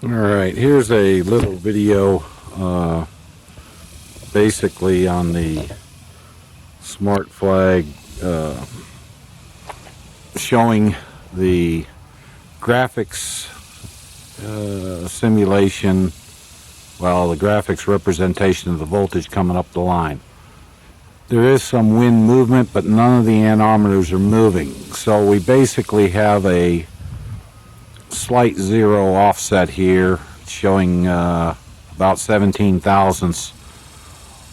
Alright, here's a little video basically on the SmartFlag showing the graphics simulation, well, the graphics representation of the voltage coming up the line. There is some wind movement, but none of the anemometers are moving, so we basically have a slight zero offset here, showing about 17 thousandths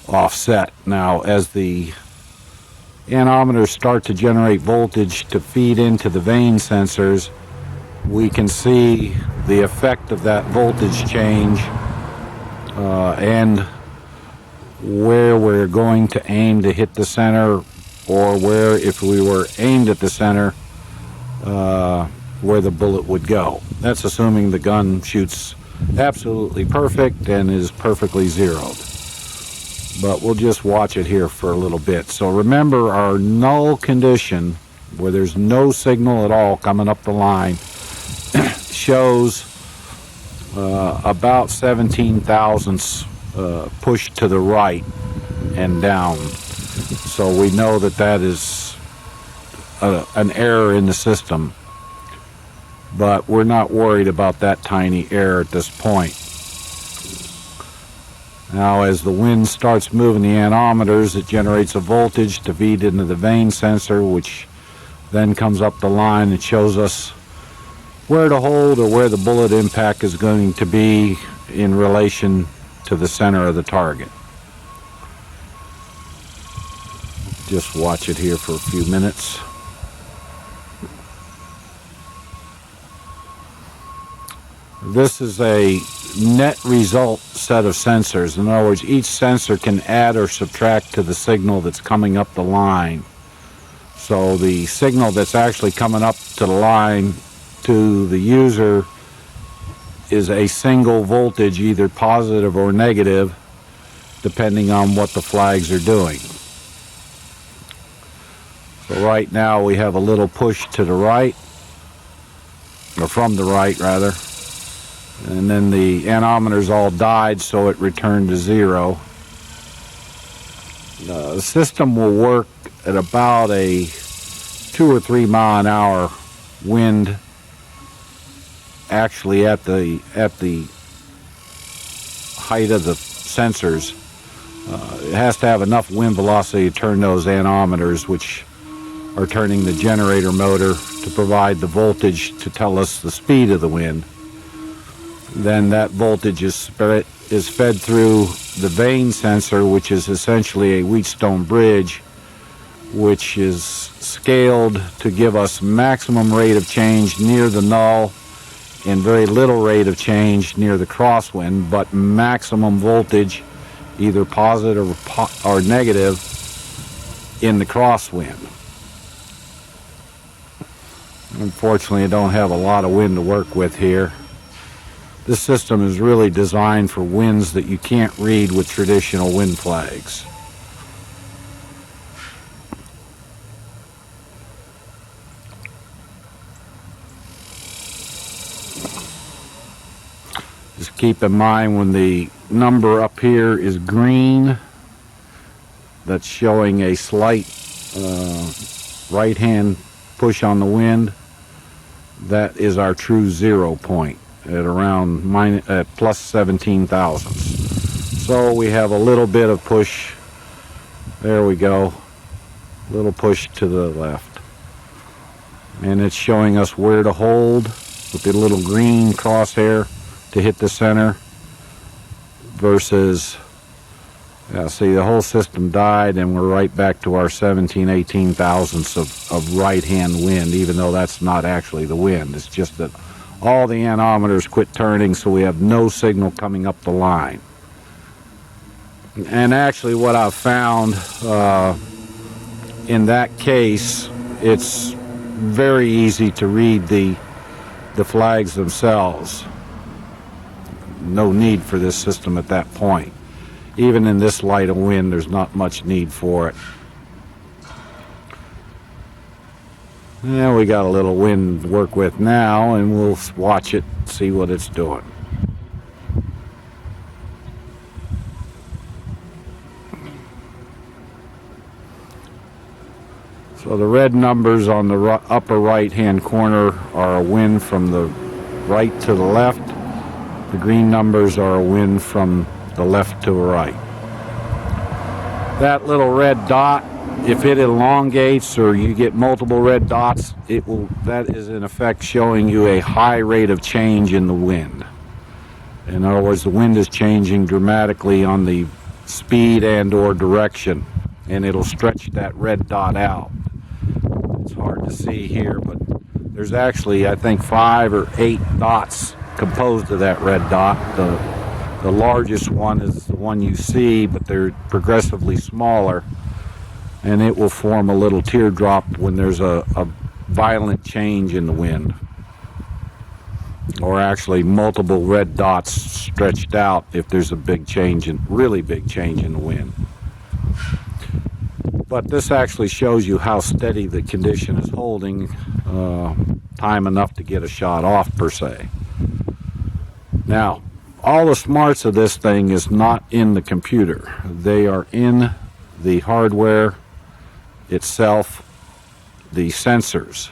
offset. Now, as the anemometers start to generate voltage to feed into the vane sensors, we can see the effect of that voltage change and where we're going to aim to hit the center, or where, if we were aimed at the center, where the bullet would go. That's assuming the gun shoots absolutely perfect and is perfectly zeroed. But we'll just watch it here for a little bit. So remember, our null condition, where there's no signal at all coming up the line, shows about 17 thousandths pushed to the right and down. So we know that that is an error in the system. But we're not worried about that tiny error at this point. Now, as the wind starts moving the anemometers, it generates a voltage to feed into the vane sensor, which then comes up the line and shows us where to hold, or where the bullet impact is going to be in relation to the center of the target. Just watch it here for a few minutes. This is a net result set of sensors. In other words, each sensor can add or subtract to the signal that's coming up the line. So the signal that's actually coming up to the line to the user is a single voltage, either positive or negative, depending on what the flags are doing. So right now we have a little push to the right, or from the right rather. And then the anemometers all died, so it returned to zero. The system will work at about a 2 or 3 mile an hour wind, actually at the height of the sensors. It has to have enough wind velocity to turn those anemometers, which are turning the generator motor to provide the voltage to tell us the speed of the wind. Then that voltage is fed through the vane sensor, which is essentially a Wheatstone bridge, which is scaled to give us maximum rate of change near the null and very little rate of change near the crosswind, but maximum voltage, either positive or negative, in the crosswind. Unfortunately, I don't have a lot of wind to work with here. This system is really designed for winds that you can't read with traditional wind flags. Just keep in mind, when the number up here is green, that's showing a slight right hand push on the wind. That is our true 0 point at around plus 17 thousandths. So we have a little bit of push. There we go. A little push to the left. And it's showing us where to hold with the little green crosshair to hit the center versus, see, the whole system died and we're right back to our 17, 18 thousandths of right hand wind, even though that's not actually the wind. It's just that all the anemometers quit turning, so we have no signal coming up the line. And actually what I've found in that case, it's very easy to read the flags themselves. No need for this system at that point. Even in this light of wind, there's not much need for it. Yeah, we got a little wind to work with now, and we'll watch it, see what it's doing. So the red numbers on the upper right-hand corner are a wind from the right to the left. The green numbers are a wind from the left to the right. That little red dot, if it elongates or you get multiple red dots, that is in effect showing you a high rate of change in the wind. In other words, the wind is changing dramatically on the speed and or direction, and it'll stretch that red dot out. It's hard to see here, but there's actually, I think, 5 or 8 dots composed of that red dot. The largest one is the one you see, but they're progressively smaller, and it will form a little teardrop when there's a violent change in the wind, or actually multiple red dots stretched out if there's a really big change in the wind. But this actually shows you how steady the condition is holding, time enough to get a shot off per se. Now, all the smarts of this thing is not in the computer. They are in the hardware itself, the sensors.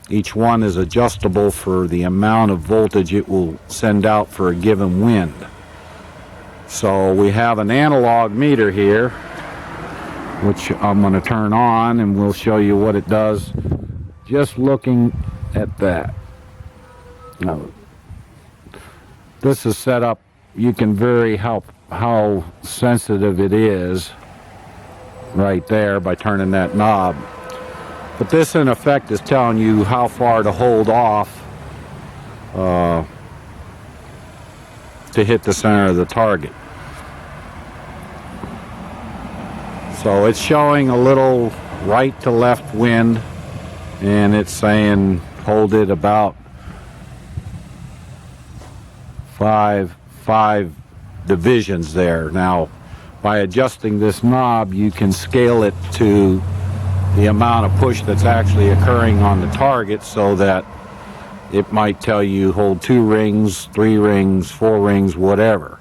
Each one is adjustable for the amount of voltage it will send out for a given wind. So we have an analog meter here, which I'm going to turn on, and we'll show you what it does just looking at that. Now, this is set up, you can vary how sensitive it is right there by turning that knob. But this in effect is telling you how far to hold off to hit the center of the target. So it's showing a little right to left wind, and it's saying hold it about five divisions there. Now, by adjusting this knob, you can scale it to the amount of push that's actually occurring on the target, so that it might tell you hold 2 rings, 3 rings, 4 rings, whatever.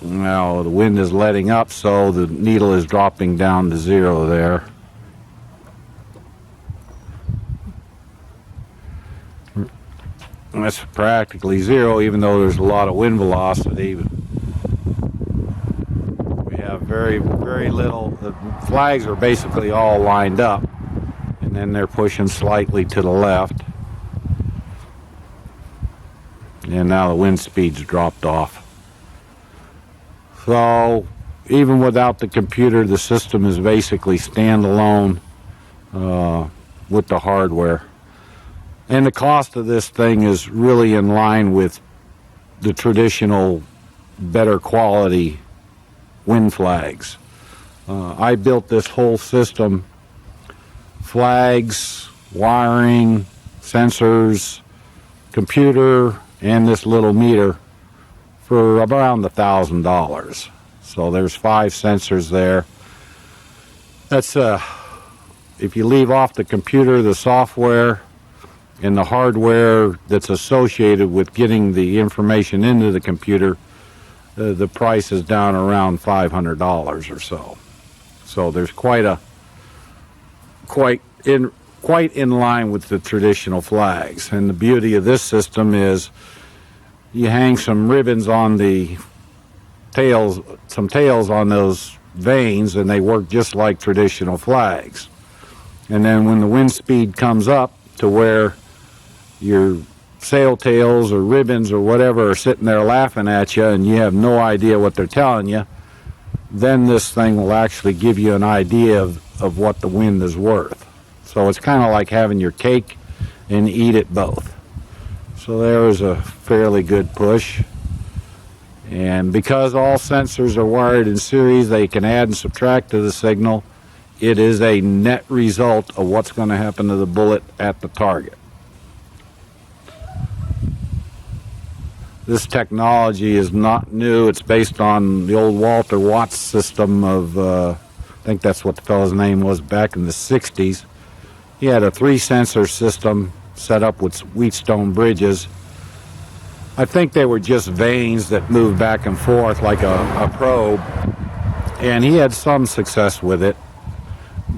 Now the wind is letting up, so the needle is dropping down to 0 there. That's practically 0, even though there's a lot of wind velocity. We have very, very little. The flags are basically all lined up, and then they're pushing slightly to the left. And now the wind speed's dropped off. So even without the computer, the system is basically standalone with the hardware. And the cost of this thing is really in line with the traditional, better quality wind flags. I built this whole system, flags, wiring, sensors, computer, and this little meter, for around $1,000. So there's 5 sensors there. That's if you leave off the computer, the software, and the hardware that's associated with getting the information into the computer, the price is down around $500 or so. So there's quite in line with the traditional flags. And the beauty of this system is you hang some ribbons on the tails, some tails on those vanes, and they work just like traditional flags. And then when the wind speed comes up to where your sail tails or ribbons or whatever are sitting there laughing at you and you have no idea what they're telling you, then this thing will actually give you an idea of what the wind is worth. So it's kind of like having your cake and eat it both. So there is a fairly good push. And because all sensors are wired in series, they can add and subtract to the signal. It is a net result of what's going to happen to the bullet at the target. This technology is not new. It's based on the old Walter Watts system of, I think that's what the fellow's name was back in the 60s. He had a 3-sensor system set up with Wheatstone bridges. I think they were just vanes that moved back and forth like a probe, and he had some success with it,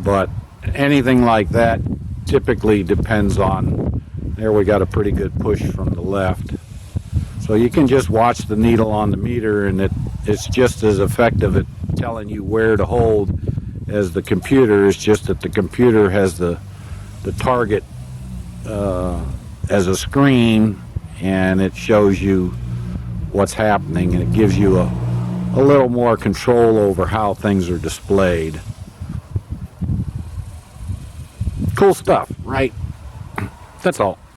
But anything like that typically depends on, there we got a pretty good push from the left. So you can just watch the needle on the meter, and it's just as effective at telling you where to hold as the computer. It's just that the computer has the target as a screen, and it shows you what's happening, and it gives you a little more control over how things are displayed. Cool stuff, right? That's all.